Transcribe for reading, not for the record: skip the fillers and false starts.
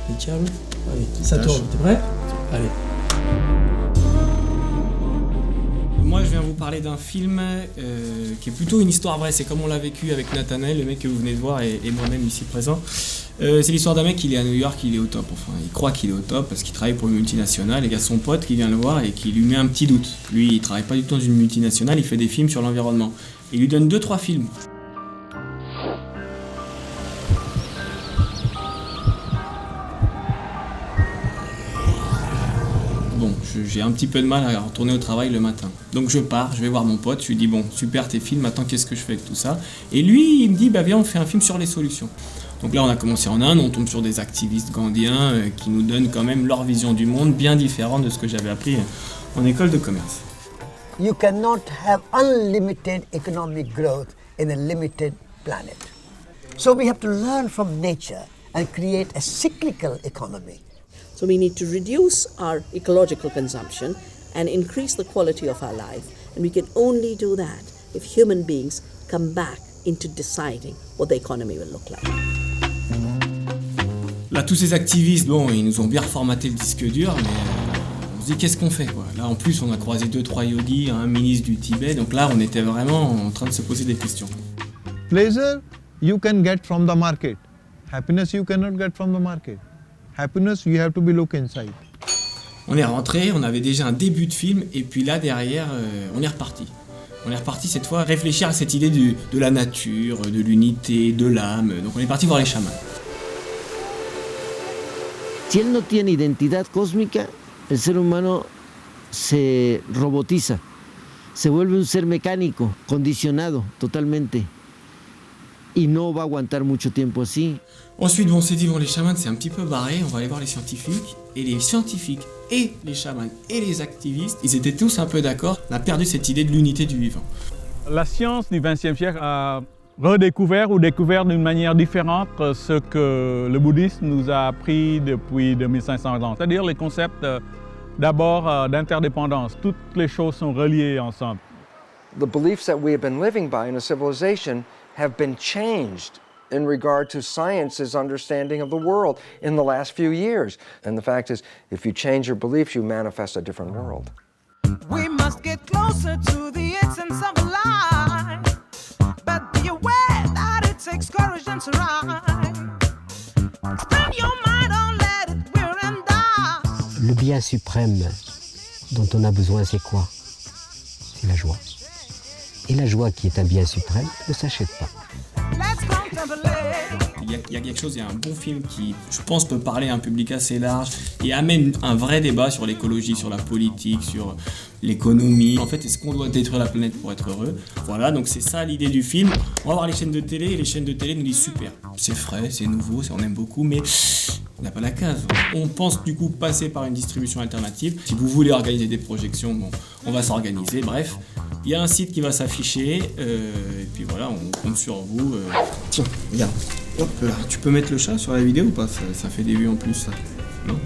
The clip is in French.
Nickel. Allez, ça tourne. T'es prêt? Allez. Moi, je viens vous parler d'un film qui est plutôt une histoire vraie. C'est comme on l'a vécu avec Nathanaël, le mec que vous venez de voir, et moi-même ici présent. C'est l'histoire d'un mec, il est à New York, il est au top. Enfin, il croit qu'il est au top parce qu'il travaille pour une multinationale. Et il y a son pote qui vient le voir et qui lui met un petit doute. Lui, il travaille pas du tout dans une multinationale, il fait des films sur l'environnement. Il lui donne 2-3 films. Bon, j'ai un petit peu de mal à retourner au travail le matin. Donc je pars, je vais voir mon pote, je lui dis bon, super tes films, maintenant qu'est-ce que je fais avec tout ça? Et lui, il me dit bah viens, on fait un film sur les solutions. Donc là, on a commencé en Inde, on tombe sur des activistes gandhiens qui nous donnent quand même leur vision du monde bien différente de ce que j'avais appris en école de commerce. You cannot have unlimited economic growth in a limited planet. So we have to learn from nature and create a cyclical economy. So we need to reduce our ecological consumption and increase the quality of our life. And we can only do that if human beings come back into deciding what the economy will look like. Là, tous ces activistes, bon, ils nous ont bien reformaté le disque dur, mais on se dit qu'est-ce qu'on fait, quoi. Là, en plus, on a croisé 2-3 yogis, un ministre du Tibet, donc là, on était vraiment en train de se poser des questions. Pleasure, you can get from the market. Happiness, you cannot get from the market. Happiness, you have to be look inside. On est rentré, on avait déjà un début de film, et puis là, derrière, on est reparti. On est reparti cette fois réfléchir à cette idée de la nature, de l'unité, de l'âme. Donc on est parti voir les chamans. Si él no tiene identidad cósmica, el ser humano se robotiza, se vuelve un ser mecánico, condicionado totalmente. Y no va a aguantar mucho tiempo así. Ensuite, on s'est dit, bon, les chamans, c'est un petit peu barré, on va aller voir les scientifiques. Et les scientifiques et les chamans et les activistes, ils étaient tous un peu d'accord. On a perdu cette idée de l'unité du vivant. La science du XXe siècle a redécouvert ou découvert d'une manière différente ce que le bouddhisme nous a appris depuis 2500 ans. C'est-à-dire les concepts d'abord d'interdépendance. Toutes les choses sont reliées ensemble. The beliefs that we have been living by in a civilization have been changed in regard to science's understanding of the world in the last few years. And the fact is, if you change your beliefs, you manifest a different world. We must get closer to the essence of life, but be aware that it takes courage and strive. Spend your mind on let it wear and die. Le bien suprême dont on a besoin, c'est quoi? C'est la joie. Et la joie qui est un bien suprême ne s'achète pas. Il y a quelque chose, il y a un bon film qui, je pense, peut parler à un public assez large et amène un vrai débat sur l'écologie, sur la politique, sur l'économie. En fait, est-ce qu'on doit détruire la planète pour être heureux? Voilà, donc c'est ça l'idée du film. On va voir les chaînes de télé et les chaînes de télé nous disent super, c'est frais, c'est nouveau, on aime beaucoup, mais on n'a pas la case. On pense du coup passer par une distribution alternative. Si vous voulez organiser des projections, bon, on va s'organiser, bref. Il y a un site qui va s'afficher, et puis voilà, on compte sur vous. Tiens, regarde, hop là, tu peux mettre le chat sur la vidéo ou pas? Ça fait des vues en plus, ça, non?